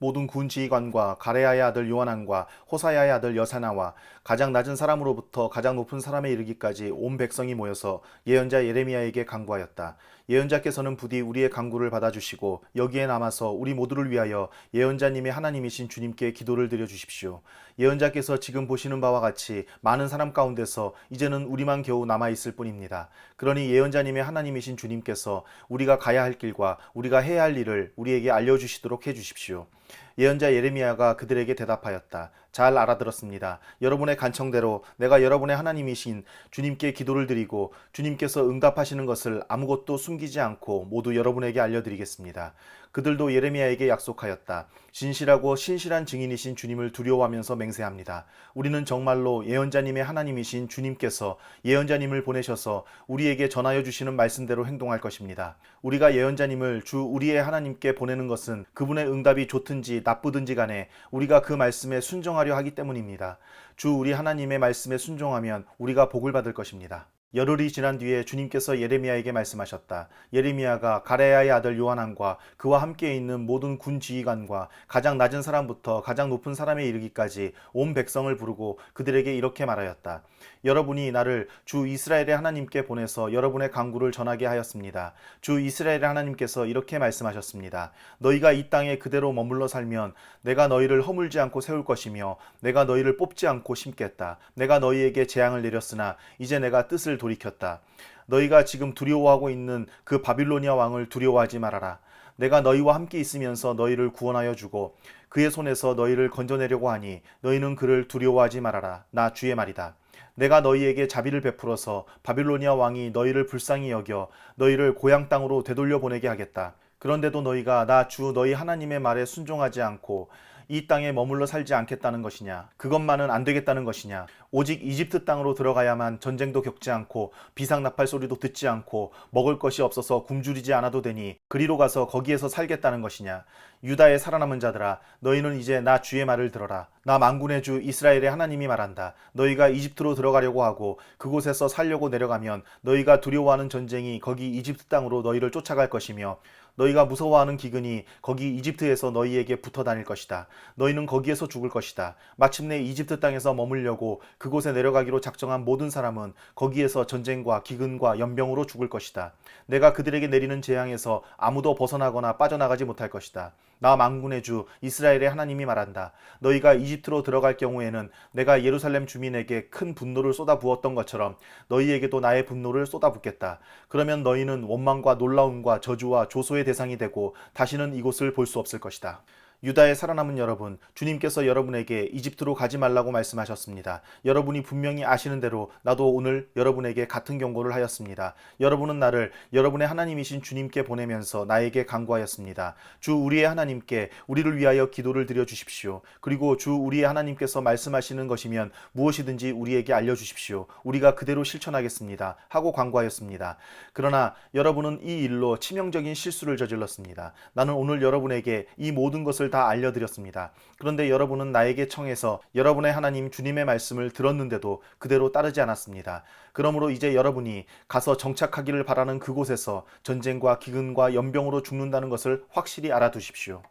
모든 군 지휘관과 가레야의 아들 요하난과 호사야의 아들 여사나와 가장 낮은 사람으로부터 가장 높은 사람에 이르기까지 온 백성이 모여서 예언자 예레미야에게 간구하였다. 예언자께서는 부디 우리의 간구를 받아주시고 여기에 남아서 우리 모두를 위하여 예언자님의 하나님이신 주님께 기도를 드려 주십시오. 예언자께서 지금 보시는 바와 같이 많은 사람 가운데서 이제는 우리만 겨우 남아있을 뿐입니다. 그러니 예언자님의 하나님이신 주님께서 우리가 가야 할 길과 우리가 해야 할 일을 우리에게 알려주시도록 해주십시오. 예언자 예레미야가 그들에게 대답하였다. 잘 알아들었습니다. 여러분의 간청대로 내가 여러분의 하나님이신 주님께 기도를 드리고 주님께서 응답하시는 것을 아무것도 숨기지 않고 모두 여러분에게 알려드리겠습니다. 그들도 예레미야에게 약속하였다. 진실하고 신실한 증인이신 주님을 두려워하면서 맹세합니다. 우리는 정말로 예언자님의 하나님이신 주님께서 예언자님을 보내셔서 우리에게 전하여 주시는 말씀대로 행동할 것입니다. 우리가 예언자님을 주 우리의 하나님께 보내는 것은 그분의 응답이 좋든지 나쁘든지 간에 우리가 그 말씀에 순종하려 하기 때문입니다. 주 우리 하나님의 말씀에 순종하면 우리가 복을 받을 것입니다. 열흘이 지난 뒤에 주님께서 예레미야에게 말씀하셨다. 예레미야가 가레야의 아들 요하난과 그와 함께 있는 모든 군 지휘관과 가장 낮은 사람부터 가장 높은 사람에 이르기까지 온 백성을 부르고 그들에게 이렇게 말하였다. 여러분이 나를 주 이스라엘의 하나님께 보내서 여러분의 간구를 전하게 하였습니다. 주 이스라엘의 하나님께서 이렇게 말씀하셨습니다. 너희가 이 땅에 그대로 머물러 살면 내가 너희를 허물지 않고 세울 것이며 내가 너희를 뽑지 않고 심겠다. 내가 너희에게 재앙을 내렸으나 이제 내가 뜻을 돌이켰다. 너희가 지금 두려워하고 있는 그 바빌로니아 왕을 두려워하지 말아라. 내가 너희와 함께 있으면서 너희를 구원하여 주고 그의 손에서 너희를 건져내려고 하니 너희는 그를 두려워하지 말아라. 나 주의 말이다. 내가 너희에게 자비를 베풀어서 바빌로니아 왕이 너희를 불쌍히 여겨 너희를 고향 땅으로 되돌려 보내게 하겠다. 그런데도 너희가 나 주 너희 하나님의 말에 순종하지 않고 이 땅에 머물러 살지 않겠다는 것이냐? 그것만은 안 되겠다는 것이냐? 오직 이집트 땅으로 들어가야만 전쟁도 겪지 않고 비상나팔 소리도 듣지 않고 먹을 것이 없어서 굶주리지 않아도 되니 그리로 가서 거기에서 살겠다는 것이냐? 유다의 살아남은 자들아, 너희는 이제 나 주의 말을 들어라. 나 만군의 주 이스라엘의 하나님이 말한다. 너희가 이집트로 들어가려고 하고 그곳에서 살려고 내려가면 너희가 두려워하는 전쟁이 거기 이집트 땅으로 너희를 쫓아갈 것이며 너희가 무서워하는 기근이 거기 이집트에서 너희에게 붙어 다닐 것이다. 너희는 거기에서 죽을 것이다. 마침내 이집트 땅에서 머물려고 그곳에 내려가기로 작정한 모든 사람은 거기에서 전쟁과 기근과 연병으로 죽을 것이다. 내가 그들에게 내리는 재앙에서 아무도 벗어나거나 빠져나가지 못할 것이다. 나 만군의 주 이스라엘의 하나님이 말한다. 너희가 이집트로 들어갈 경우에는 내가 예루살렘 주민에게 큰 분노를 쏟아부었던 것처럼 너희에게도 나의 분노를 쏟아붓겠다. 그러면 너희는 원망과 놀라움과 저주와 조소의 대상이 되고 다시는 이곳을 볼 수 없을 것이다. 유다의 살아남은 여러분, 주님께서 여러분에게 이집트로 가지 말라고 말씀하셨습니다. 여러분이 분명히 아시는 대로 나도 오늘 여러분에게 같은 경고를 하였습니다. 여러분은 나를 여러분의 하나님이신 주님께 보내면서 나에게 간구하였습니다. 주 우리의 하나님께 우리를 위하여 기도를 드려 주십시오. 그리고 주 우리의 하나님께서 말씀하시는 것이면 무엇이든지 우리에게 알려주십시오. 우리가 그대로 실천하겠습니다. 하고 간구하였습니다. 그러나 여러분은 이 일로 치명적인 실수를 저질렀습니다. 나는 오늘 여러분에게 이 모든 것을 다 알려드렸습니다. 그런데 여러분은 나에게 청해서 여러분의 하나님 주님의 말씀을 들었는데도 그대로 따르지 않았습니다. 그러므로 이제 여러분이 가서 정착하기를 바라는 그곳에서 전쟁과 기근과 연병으로 죽는다는 것을 확실히 알아두십시오.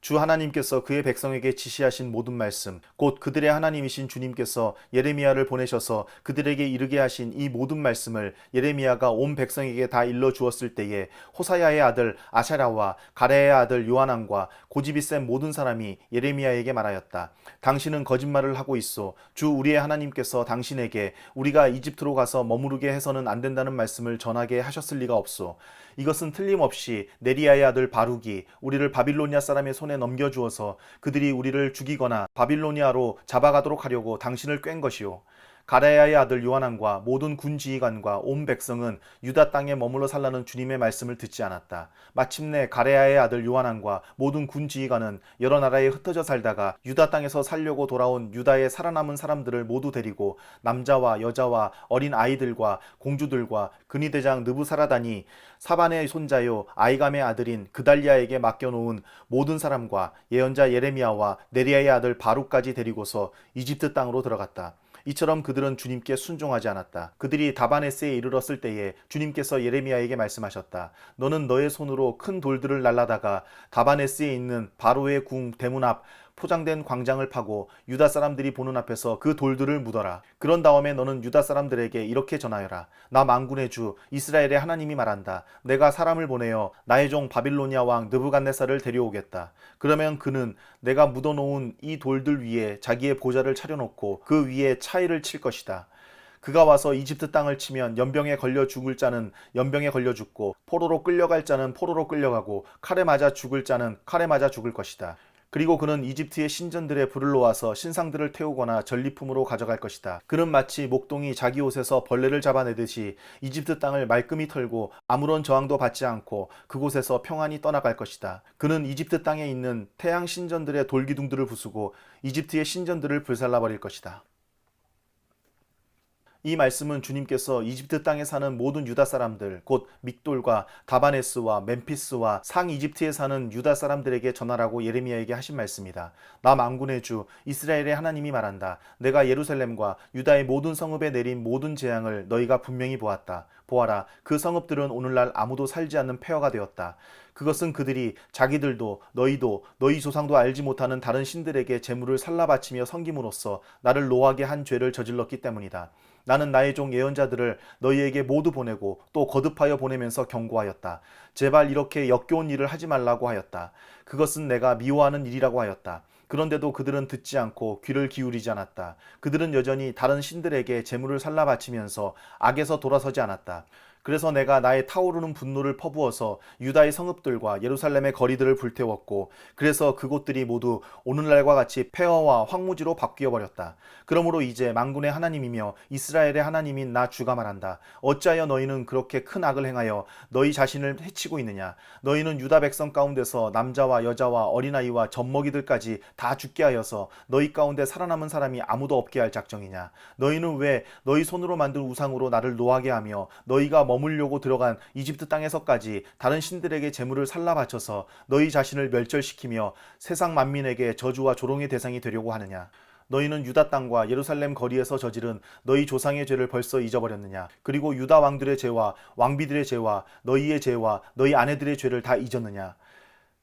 주 하나님께서 그의 백성에게 지시하신 모든 말씀, 곧 그들의 하나님이신 주님께서 예레미야를 보내셔서 그들에게 이르게 하신 이 모든 말씀을 예레미야가 온 백성에게 다 일러주었을 때에 호사야의 아들 아샤랴와 가레야의 아들 요하난과 고집이 센 모든 사람이 예레미야에게 말하였다. 당신은 거짓말을 하고 있소. 주 우리의 하나님께서 당신에게 우리가 이집트로 가서 머무르게 해서는 안 된다는 말씀을 전하게 하셨을 리가 없소. 이것은 틀림없이 네리야의 아들 바룩이 우리를 바빌로니아 사람의 손에 넘겨주어서 그들이 우리를 죽이거나 바빌로니아로 잡아가도록 하려고 당신을 꿴 것이요. 가레야의 아들 요하난과 모든 군 지휘관과 온 백성은 유다 땅에 머물러 살라는 주님의 말씀을 듣지 않았다. 마침내 가레야의 아들 요하난과 모든 군 지휘관은 여러 나라에 흩어져 살다가 유다 땅에서 살려고 돌아온 유다의 살아남은 사람들을 모두 데리고 남자와 여자와 어린 아이들과 공주들과 근위대장 느부사라단이 사반의 손자요 아이감의 아들인 그달리아에게 맡겨놓은 모든 사람과 예언자 예레미야와 네리야의 아들 바룩까지 데리고서 이집트 땅으로 들어갔다. 이처럼 그들은 주님께 순종하지 않았다. 그들이 다바네스에 이르렀을 때에 주님께서 예레미야에게 말씀하셨다. 너는 너의 손으로 큰 돌들을 날라다가 다바네스에 있는 바로의 궁 대문 앞 포장된 광장을 파고 유다 사람들이 보는 앞에서 그 돌들을 묻어라. 그런 다음에 너는 유다 사람들에게 이렇게 전하여라. 나 만군의 주 이스라엘의 하나님이 말한다. 내가 사람을 보내어 나의 종 바빌로니아 왕 느부갓네살을 데려오겠다. 그러면 그는 내가 묻어놓은 이 돌들 위에 자기의 보좌를 차려놓고 그 위에 차이를 칠 것이다. 그가 와서 이집트 땅을 치면 연병에 걸려 죽을 자는 연병에 걸려 죽고 포로로 끌려갈 자는 포로로 끌려가고 칼에 맞아 죽을 자는 칼에 맞아 죽을 것이다. 그리고 그는 이집트의 신전들에 불을 놓아서 신상들을 태우거나 전리품으로 가져갈 것이다. 그는 마치 목동이 자기 옷에서 벌레를 잡아내듯이 이집트 땅을 말끔히 털고 아무런 저항도 받지 않고 그곳에서 평안히 떠나갈 것이다. 그는 이집트 땅에 있는 태양 신전들의 돌기둥들을 부수고 이집트의 신전들을 불살라버릴 것이다. 이 말씀은 주님께서 이집트 땅에 사는 모든 유다 사람들, 곧 믹돌과 다바네스와 멤피스와 상이집트에 사는 유다 사람들에게 전하라고 예레미야에게 하신 말씀이다. 나 만군의 주 이스라엘의 하나님이 말한다. 내가 예루살렘과 유다의 모든 성읍에 내린 모든 재앙을 너희가 분명히 보았다. 보아라, 그 성읍들은 오늘날 아무도 살지 않는 폐허가 되었다. 그것은 그들이 자기들도 너희도 너희 조상도 알지 못하는 다른 신들에게 제물을 살라 바치며 섬김으로써 나를 노하게 한 죄를 저질렀기 때문이다. 나는 나의 종 예언자들을 너희에게 모두 보내고 또 거듭하여 보내면서 경고하였다. 제발 이렇게 역겨운 일을 하지 말라고 하였다. 그것은 내가 미워하는 일이라고 하였다. 그런데도 그들은 듣지 않고 귀를 기울이지 않았다. 그들은 여전히 다른 신들에게 제물을 살라 바치면서 악에서 돌아서지 않았다. 그래서 내가 나의 타오르는 분노를 퍼부어서 유다의 성읍들과 예루살렘의 거리들을 불태웠고 그래서 그곳들이 모두 오늘날과 같이 폐허와 황무지로 바뀌어 버렸다. 그러므로 이제 만군의 하나님이며 이스라엘의 하나님인 나 주가 말한다. 어찌하여 너희는 그렇게 큰 악을 행하여 너희 자신을 해치고 있느냐. 너희는 유다 백성 가운데서 남자와 여자와 어린아이와 젖먹이들까지 다 죽게 하여서 너희 가운데 살아남은 사람이 아무도 없게 할 작정이냐. 너희는 왜 너희 손으로 만든 우상으로 나를 노하게 하며 너희가 머물려고 들어간 이집트 땅에서까지 다른 신들에게 제물을 살라 바쳐서 너희 자신을 멸절시키며 세상 만민에게 저주와 조롱의 대상이 되려고 하느냐. 너희는 유다 땅과 예루살렘 거리에서 저지른 너희 조상의 죄를 벌써 잊어버렸느냐. 그리고 유다 왕들의 죄와 왕비들의 죄와 너희의 죄와 너희 아내들의 죄를 다 잊었느냐.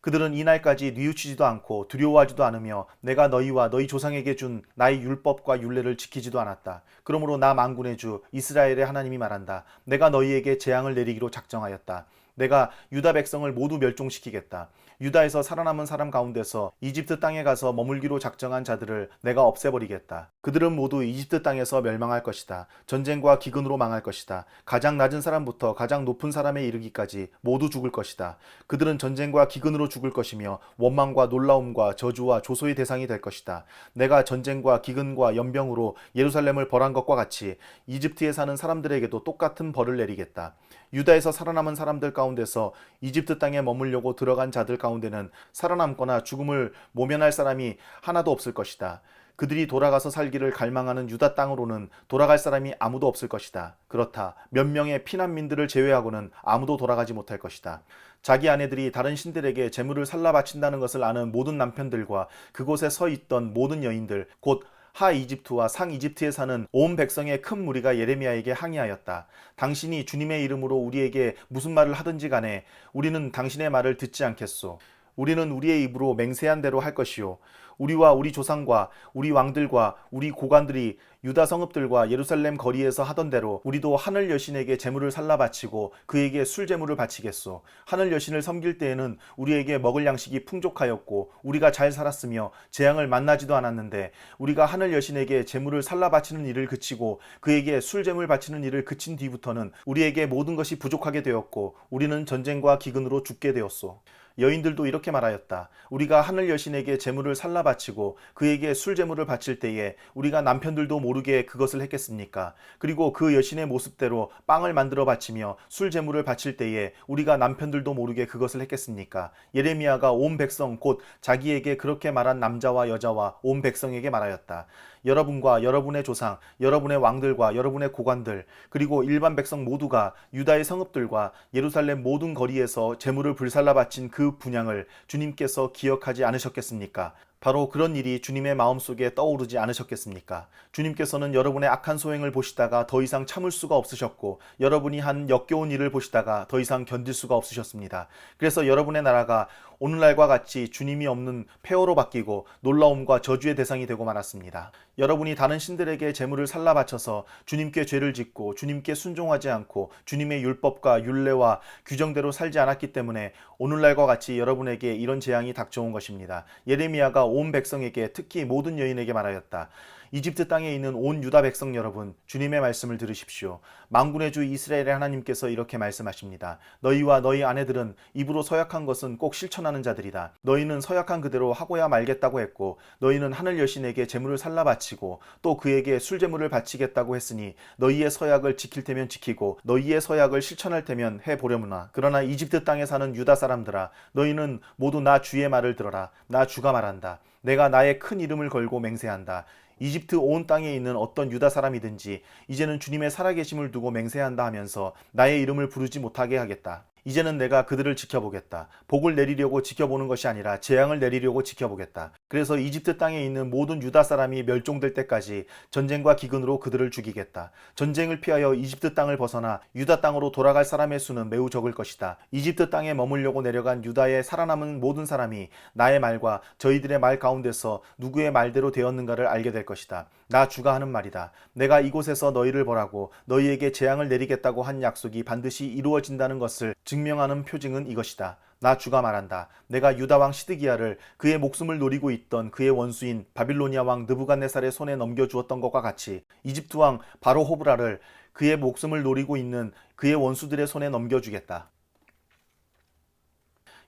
그들은 이날까지 뉘우치지도 않고 두려워하지도 않으며 내가 너희와 너희 조상에게 준 나의 율법과 율례를 지키지도 않았다. 그러므로 나 만군의 주 이스라엘의 하나님이 말한다. 내가 너희에게 재앙을 내리기로 작정하였다. 내가 유다 백성을 모두 멸종시키겠다. 유다에서 살아남은 사람 가운데서 이집트 땅에 가서 머물기로 작정한 자들을 내가 없애버리겠다. 그들은 모두 이집트 땅에서 멸망할 것이다. 전쟁과 기근으로 망할 것이다. 가장 낮은 사람부터 가장 높은 사람에 이르기까지 모두 죽을 것이다. 그들은 전쟁과 기근으로 죽을 것이며 원망과 놀라움과 저주와 조소의 대상이 될 것이다. 내가 전쟁과 기근과 연병으로 예루살렘을 벌한 것과 같이 이집트에 사는 사람들에게도 똑같은 벌을 내리겠다. 유다에서 살아남은 사람들 가운데서 이집트 땅에 머물려고 들어간 자들 가운데는 살아남거나 죽음을 모면할 사람이 하나도 없을 것이다. 그들이 돌아가서 살기를 갈망하는 유다 땅으로는 돌아갈 사람이 아무도 없을 것이다. 그렇다. 몇 명의 피난민들을 제외하고는 아무도 돌아가지 못할 것이다. 자기 아내들이 다른 신들에게 제물을 살라 바친다는 것을 아는 모든 남편들과 그곳에 서 있던 모든 여인들, 곧 하이집트와 상이집트에 사는 온 백성의 큰 무리가 예레미야에게 항의하였다. 당신이 주님의 이름으로 우리에게 무슨 말을 하든지 간에 우리는 당신의 말을 듣지 않겠소. 우리는 우리의 입으로 맹세한 대로 할 것이요. 우리와 우리 조상과 우리 왕들과 우리 고관들이 유다 성읍들과 예루살렘 거리에서 하던 대로 우리도 하늘 여신에게 제물을 살라 바치고 그에게 술 제물을 바치겠소. 하늘 여신을 섬길 때에는 우리에게 먹을 양식이 풍족하였고 우리가 잘 살았으며 재앙을 만나지도 않았는데 우리가 하늘 여신에게 제물을 살라 바치는 일을 그치고 그에게 술 제물 바치는 일을 그친 뒤부터는 우리에게 모든 것이 부족하게 되었고 우리는 전쟁과 기근으로 죽게 되었소. 여인들도 이렇게 말하였다. 우리가 하늘 여신에게 제물을 살라 바치고 그에게 술 제물을 바칠 때에 우리가 남편들도 모르게 그것을 했겠습니까? 그리고 그 여신의 모습대로 빵을 만들어 바치며 술 제물을 바칠 때에 우리가 남편들도 모르게 그것을 했겠습니까? 예레미야가 온 백성 곧 자기에게 그렇게 말한 남자와 여자와 온 백성에게 말하였다. 여러분과 여러분의 조상, 여러분의 왕들과 여러분의 고관들, 그리고 일반 백성 모두가 유다의 성읍들과 예루살렘 모든 거리에서 제물을 불살라 바친 그 분향을 주님께서 기억하지 않으셨겠습니까? 바로 그런 일이 주님의 마음속에 떠오르지 않으셨겠습니까? 주님께서는 여러분의 악한 소행을 보시다가 더 이상 참을 수가 없으셨고, 여러분이 한 역겨운 일을 보시다가 더 이상 견딜 수가 없으셨습니다. 그래서 여러분의 나라가 오늘날과 같이 주님이 없는 폐허로 바뀌고 놀라움과 저주의 대상이 되고 말았습니다. 여러분이 다른 신들에게 제물을 살라 바쳐서 주님께 죄를 짓고 주님께 순종하지 않고 주님의 율법과 율례와 규정대로 살지 않았기 때문에 오늘날과 같이 여러분에게 이런 재앙이 닥쳐온 것입니다. 예레미야가 온 백성에게, 특히 모든 여인에게 말하였다. 이집트 땅에 있는 온 유다 백성 여러분, 주님의 말씀을 들으십시오. 만군의 주 이스라엘의 하나님께서 이렇게 말씀하십니다. 너희와 너희 아내들은 입으로 서약한 것은 꼭 실천하는 자들이다. 너희는 서약한 그대로 하고야 말겠다고 했고, 너희는 하늘 여신에게 제물을 살라 바치고 또 그에게 술제물을 바치겠다고 했으니 너희의 서약을 지킬 테면 지키고 너희의 서약을 실천할 테면 해보려무나. 그러나 이집트 땅에 사는 유다 사람들아, 너희는 모두 나 주의 말을 들어라. 나 주가 말한다. 내가 나의 큰 이름을 걸고 맹세한다. 이집트 온 땅에 있는 어떤 유다 사람이든지 이제는 주님의 살아계심을 두고 맹세한다 하면서 나의 이름을 부르지 못하게 하겠다. 이제는 내가 그들을 지켜보겠다. 복을 내리려고 지켜보는 것이 아니라 재앙을 내리려고 지켜보겠다. 그래서 이집트 땅에 있는 모든 유다 사람이 멸종될 때까지 전쟁과 기근으로 그들을 죽이겠다. 전쟁을 피하여 이집트 땅을 벗어나 유다 땅으로 돌아갈 사람의 수는 매우 적을 것이다. 이집트 땅에 머물려고 내려간 유다의 살아남은 모든 사람이 나의 말과 저희들의 말 가운데서 누구의 말대로 되었는가를 알게 될 것이다. 나 주가 하는 말이다. 내가 이곳에서 너희를 벌하고 너희에게 재앙을 내리겠다고 한 약속이 반드시 이루어진다는 것을 증명하는 표징은 이것이다. 나 주가 말한다. 내가 유다 왕 시드기야를 그의 목숨을 노리고 있던 그의 원수인 바빌로니아 왕 느부갓네살의 손에 넘겨주었던 것과 같이 이집트 왕 바로 호브라를 그의 목숨을 노리고 있는 그의 원수들의 손에 넘겨주겠다.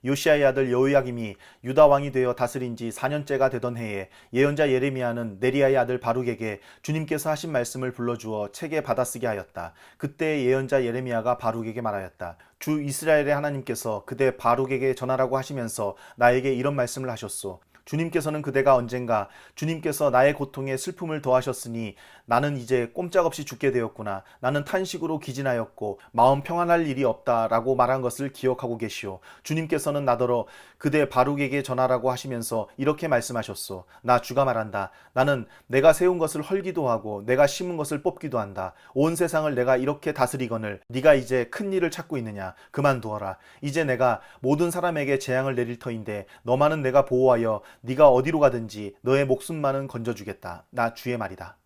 요시야의 아들 여호야김이 유다 왕이 되어 다스린 지 4년째가 되던 해에 예언자 예레미야는 네리야의 아들 바룩에게 주님께서 하신 말씀을 불러주어 책에 받아쓰게 하였다. 그때 예언자 예레미야가 바룩에게 말하였다. 주 이스라엘의 하나님께서 그대 바룩에게 전하라고 하시면서 나에게 이런 말씀을 하셨소. 주님께서는 그대가 언젠가 주님께서 나의 고통에 슬픔을 더하셨으니 나는 이제 꼼짝없이 죽게 되었구나. 나는 탄식으로 기진하였고 마음 평안할 일이 없다라고 말한 것을 기억하고 계시오. 주님께서는 나더러 그대 바룩에게 전하라고 하시면서 이렇게 말씀하셨소. 나 주가 말한다. 나는 내가 세운 것을 헐기도 하고 내가 심은 것을 뽑기도 한다. 온 세상을 내가 이렇게 다스리거늘 네가 이제 큰 일을 찾고 있느냐. 그만두어라. 이제 내가 모든 사람에게 재앙을 내릴 터인데 너만은 내가 보호하여 네가 어디로 가든지 너의 목숨만은 건져주겠다. 나 주의 말이다.